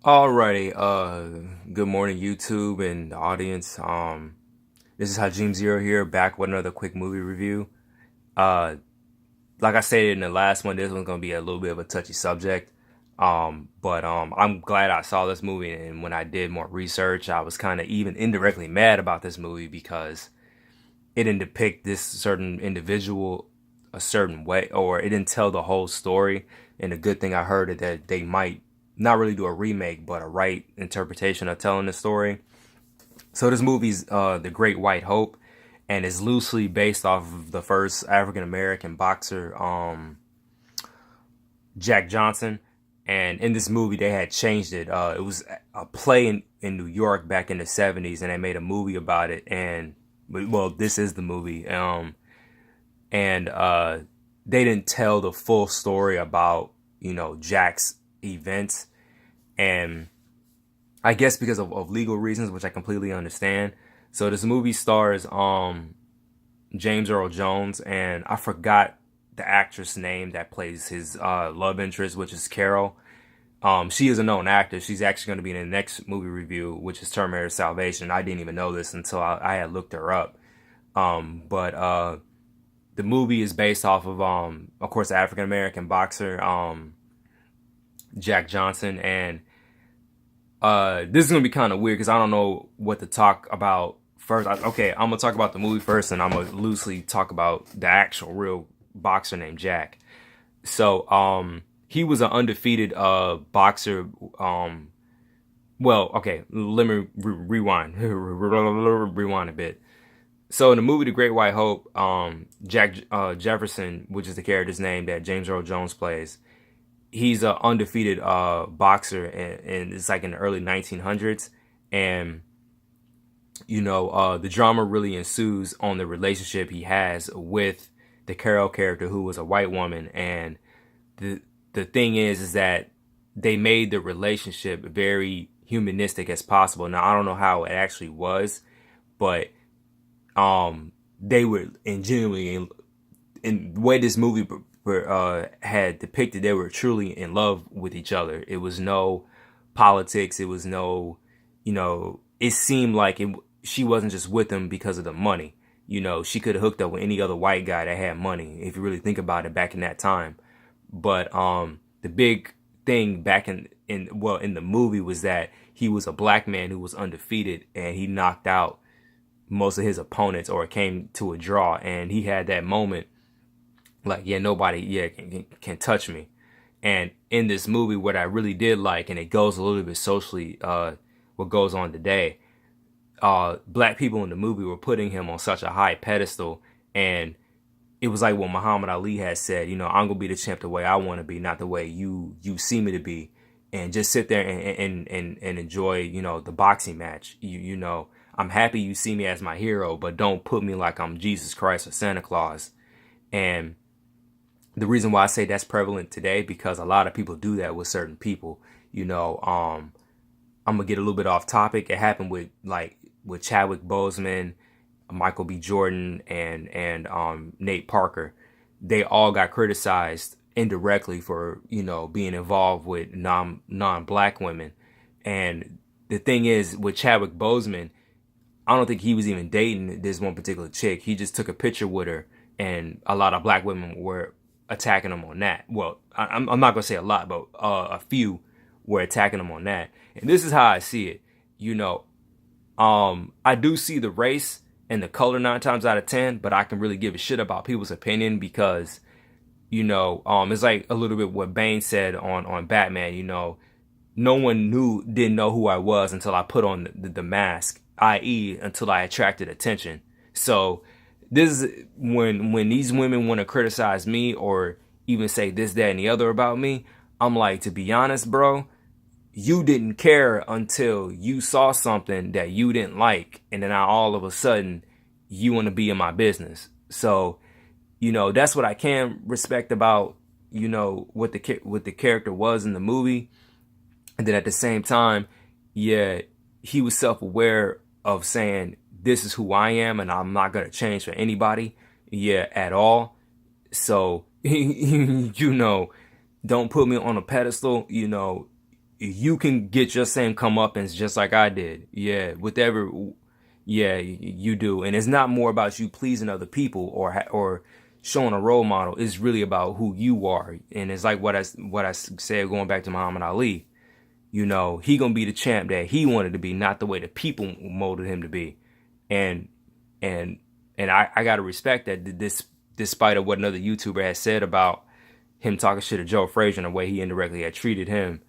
Alrighty, good morning YouTube and the audience. This is Hajim Zero here, back with another quick movie review. Uh, like I said in the last one, this one's gonna be a little bit of a touchy subject. But I'm glad I saw this movie, and when I did more research, I was kind of even indirectly mad about this movie because it didn't depict this certain individual a certain way, or it didn't tell the whole story. And the good thing I heard is that they might not really do a remake, but a right interpretation of telling the story. So this movie's The Great White Hope, and is loosely based off of the first African American boxer, Jack Johnson. And in this movie, they had changed it. It was a play in New York back in the 70s, and they made a movie about it. And well, this is the movie. And they didn't tell the full story about Jack's events, and I guess because of legal reasons, which I completely understand. So this movie stars James Earl Jones, and I forgot the actress name that plays his love interest, which is Carol. She is a known actor. She's actually going to be in the next movie review, which is Terminator Salvation. I didn't even know this until I had looked her up. But the movie is based off of course, the African American boxer, Jack Johnson. And this is gonna be kind of weird because I don't know what to talk about first. Okay, I'm gonna talk about the movie first, and I'm gonna loosely talk about the actual real boxer named Jack. So he was an undefeated boxer. Well, okay, let me rewind rewind a bit. So in the movie The Great White Hope, Jack Jefferson, which is the character's name that James Earl Jones plays, he's an undefeated boxer, and it's like in the early 1900s. And the drama really ensues on the relationship he has with the Carol character, who was a white woman. And the thing is that they made the relationship very humanistic as possible. Now I don't know how it actually was, but they were genuinely in the way this movie had depicted, they were truly in love with each other. It was no politics. It was no, it seemed like she wasn't just with him because of the money. She could have hooked up with any other white guy that had money, if you really think about it, back in that time. But the big thing back in the movie was that he was a black man who was undefeated, and he knocked out most of his opponents, or it came to a draw. And he had that moment like, yeah, nobody, can touch me. And in this movie, what I really did like, and it goes a little bit socially, what goes on today, black people in the movie were putting him on such a high pedestal. And it was like what Muhammad Ali has said, I'm gonna be the champ the way I want to be, not the way you see me to be. And just sit there and enjoy, the boxing match. I'm happy you see me as my hero, but don't put me like I'm Jesus Christ or Santa Claus. And the reason why I say that's prevalent today, because a lot of people do that with certain people. I'm gonna get a little bit off topic. It happened with Chadwick Boseman, Michael B. Jordan, and Nate Parker. They all got criticized indirectly for being involved with non-black women. And the thing is, with Chadwick Boseman, I don't think he was even dating this one particular chick. He just took a picture with her, and a lot of black women were attacking him on that. Well, I'm not gonna say a lot, but a few were attacking him on that. And this is how I see it. I do see the race and the color 9 times out of 10, but I can really give a shit about people's opinion because, it's like a little bit what Bane said on Batman. No one didn't know who I was until I put on the mask, i.e., until I attracted attention. So this is when these women want to criticize me or even say this, that, and the other about me. I'm like, to be honest, bro, you didn't care until you saw something that you didn't like, and then all of a sudden you want to be in my business. So, that's what I can respect about, what the character was in the movie. And then at the same time, yeah, he was self-aware of saying, this is who I am, and I'm not going to change for anybody, at all. So, don't put me on a pedestal. you can get your same comeuppance just like I did. Yeah, whatever. Yeah, you do, and it's not more about you pleasing other people or showing a role model. It's really about who you are, and it's like what I said going back to Muhammad Ali. You know, he gonna be the champ that he wanted to be, not the way the people molded him to be, and and I gotta respect that. This, despite of what another YouTuber has said about him talking shit to Joe Frazier and the way he indirectly had treated him,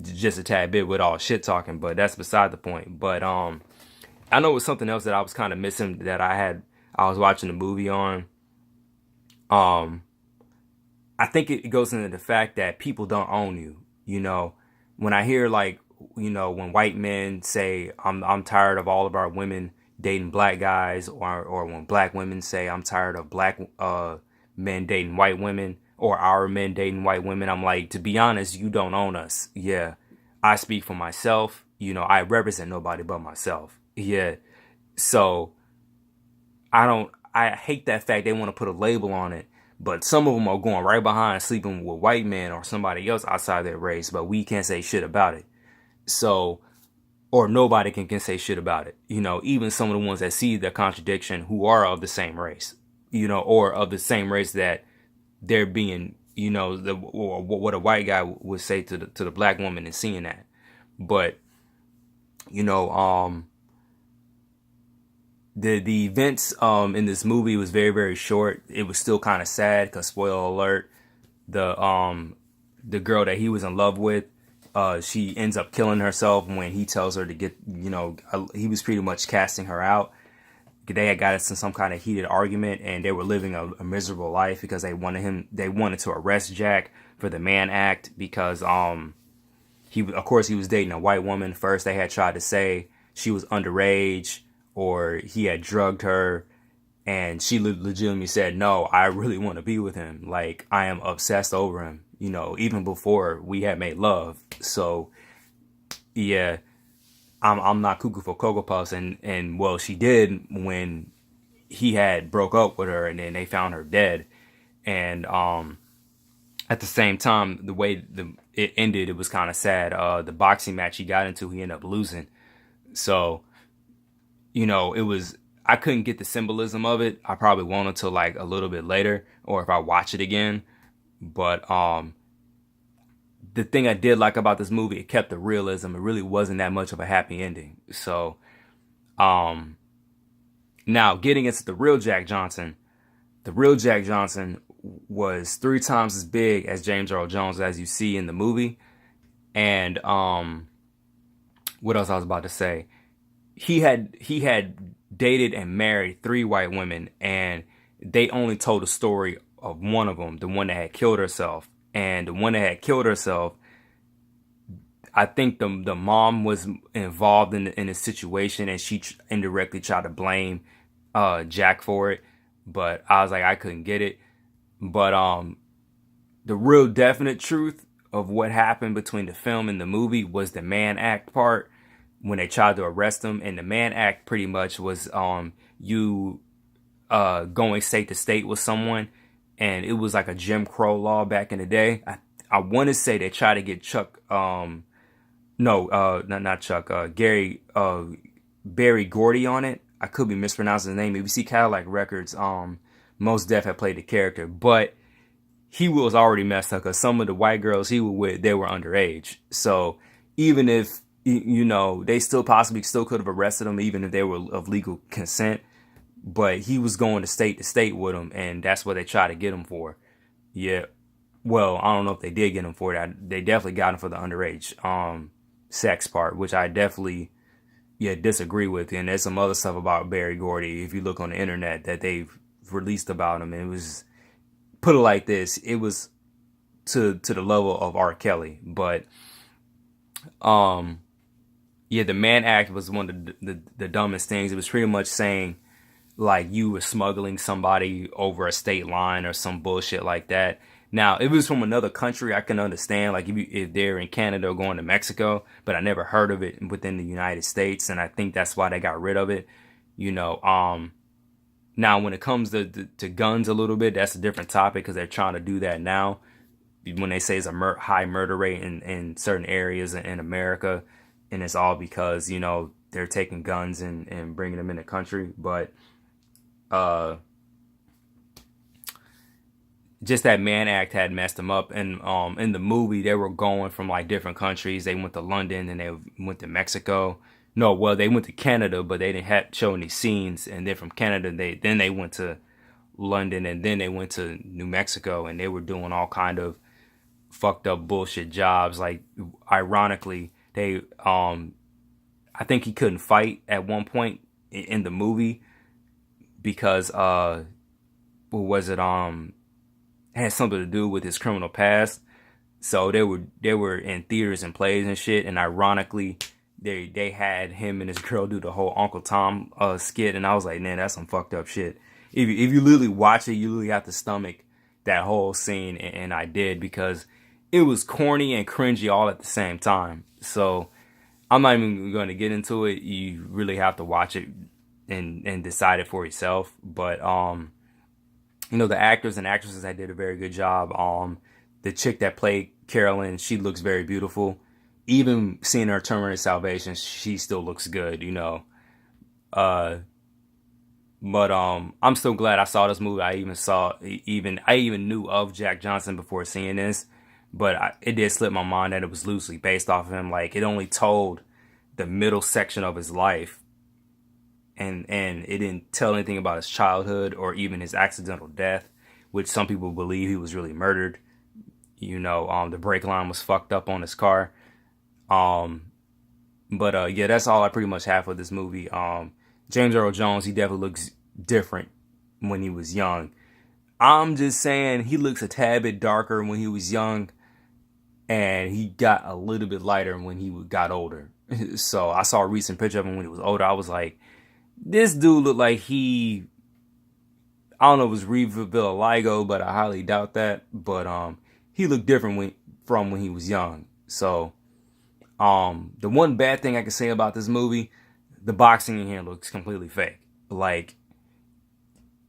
just a tad bit with all shit talking, but that's beside the point. But I know it was something else that I was kind of missing that I was watching the movie on. Um, I think it goes into the fact that people don't own you. You know, when I hear like, you know, when white men say I'm tired of all of our women dating black guys, or when black women say I'm tired of black men dating white women, or our men dating white women, I'm like, to be honest, you don't own us. Yeah, I speak for myself. You know, I represent nobody but myself. Yeah, so I hate that fact they want to put a label on it, but some of them are going right behind sleeping with white men or somebody else outside their race, but we can't say shit about it. So, or nobody can say shit about it. You know, even some of the ones that see the contradiction who are of the same race, you know, or of the same race that they're being, you know, or what a white guy would say to the black woman and seeing that. But, you know, the events in this movie was very, very short. It was still kind of sad because, spoiler alert, the girl that he was in love with, she ends up killing herself when he tells her to get, you know, he was pretty much casting her out. They had got into some kind of heated argument, and they were living a miserable life because they wanted to arrest Jack for the Mann Act because of course he was dating a white woman. First they had tried to say she was underage or he had drugged her, and she legitimately said, no, I really want to be with him. Like, I am obsessed over him, you know, even before we had made love. So yeah, I'm not cuckoo for Cocoa Puffs, and well, she did when he had broke up with her, and then they found her dead. And at the same time, the way it ended, it was kind of sad. The boxing match he got into, he ended up losing. So, you know, I couldn't get the symbolism of it. I probably won't until like a little bit later, or if I watch it again. But the thing I did like about this movie, it kept the realism. It really wasn't that much of a happy ending. So, now getting into the real Jack Johnson was 3 times as big as James Earl Jones, as you see in the movie. And what else I was about to say? He had dated and married 3 white women, and they only told the story of one of them, the one that had killed herself. And the one that had killed herself, I think the mom was involved in the situation, and she indirectly tried to blame Jack for it. But I was like, I couldn't get it. But the real definite truth of what happened between the film and the movie was the Mann Act part, when they tried to arrest him. And the Mann Act pretty much was you going state to state with someone, and it was like a Jim Crow law back in the day. I want to say they tried to get Chuck, not Chuck, Barry Gordy on it. I could be mispronouncing his name. If you see Cadillac Records, Mos Def had played the character, but he was already messed up because some of the white girls he was with, they were underage. So even if, you know, they still could have arrested him, even if they were of legal consent. But he was going to state with him, and that's what they tried to get him for. Yeah. Well, I don't know if they did get him for that. They definitely got him for the underage sex part, which I definitely disagree with. And there's some other stuff about Barry Gordy, if you look on the internet, that they've released about him. And it was, put it like this, it was to the level of R. Kelly. But the Mann Act was one of the dumbest things. It was pretty much saying, like, you were smuggling somebody over a state line or some bullshit like that. Now, if it was from another country, I can understand, like, if they're in Canada or going to Mexico, but I never heard of it within the United States, and I think that's why they got rid of it. You know, now when it comes to guns a little bit, that's a different topic because they're trying to do that now. when they say it's a high murder rate in certain areas in America, and it's all because, you know, they're taking guns and bringing them in the country. But uh, just that Mann Act had messed them up. And in the movie, they were going from like different countries. They went to London and they went to Mexico. No, well, they went to Canada, but they didn't have show any scenes. And then from Canada, they went to London, and then they went to New Mexico, and they were doing all kind of fucked up bullshit jobs. Like, ironically, they I think he couldn't fight at one point in the movie because what was it, it had something to do with his criminal past. So they were in theaters and plays and shit, and ironically they had him and his girl do the whole Uncle Tom skit, and I was like, man, that's some fucked up shit. If you literally watch it, you literally have to stomach that whole scene, and I did, because it was corny and cringy all at the same time. So I'm not even going to get into it. You really have to watch it and decide it for yourself. But you know, the actors and actresses that did a very good job. The chick that played Carolyn, she looks very beautiful. Even seeing her turn her salvation, she still looks good, you know. But I'm still glad I saw this movie. I even knew of Jack Johnson before seeing this, but it did slip my mind that it was loosely based off of him. Like, it only told the middle section of his life, and it didn't tell anything about his childhood or even his accidental death, which some people believe he was really murdered. You know, the brake line was fucked up on his car. But yeah, that's all I pretty much have for this movie. James Earl Jones, he definitely looks different when he was young. I'm just saying he looks a tad bit darker when he was young, and he got a little bit lighter when he got older. So I saw a recent picture of him when he was older. I was like, this dude looked like I don't know if it was Reeve Villaligo, but I highly doubt that. But he looked different from when he was young. So the one bad thing I can say about this movie, the boxing in here looks completely fake. Like,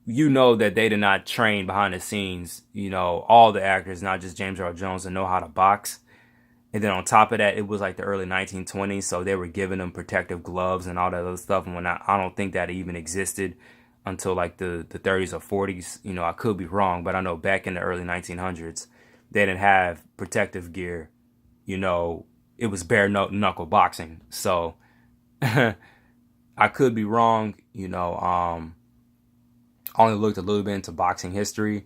you know that they did not train behind the scenes, you know, all the actors, not just James Earl Jones, to know how to box. And then on top of that, it was like the early 1920s, so they were giving them protective gloves and all that other stuff. And when I don't think that even existed until like the 30s or 40s. You know, I could be wrong, but I know back in the early 1900s, they didn't have protective gear. You know, it was bare knuckle boxing. So I could be wrong. You know, I only looked a little bit into boxing history,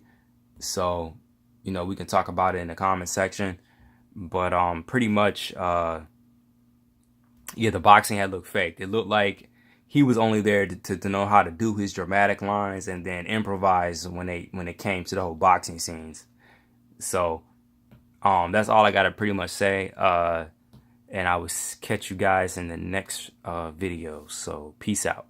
so you know, we can talk about it in the comment section. But pretty much, yeah, the boxing had looked fake. It looked like he was only there to know how to do his dramatic lines and then improvise when it came to the whole boxing scenes. So that's all I gotta pretty much say. And I will catch you guys in the next video. So peace out.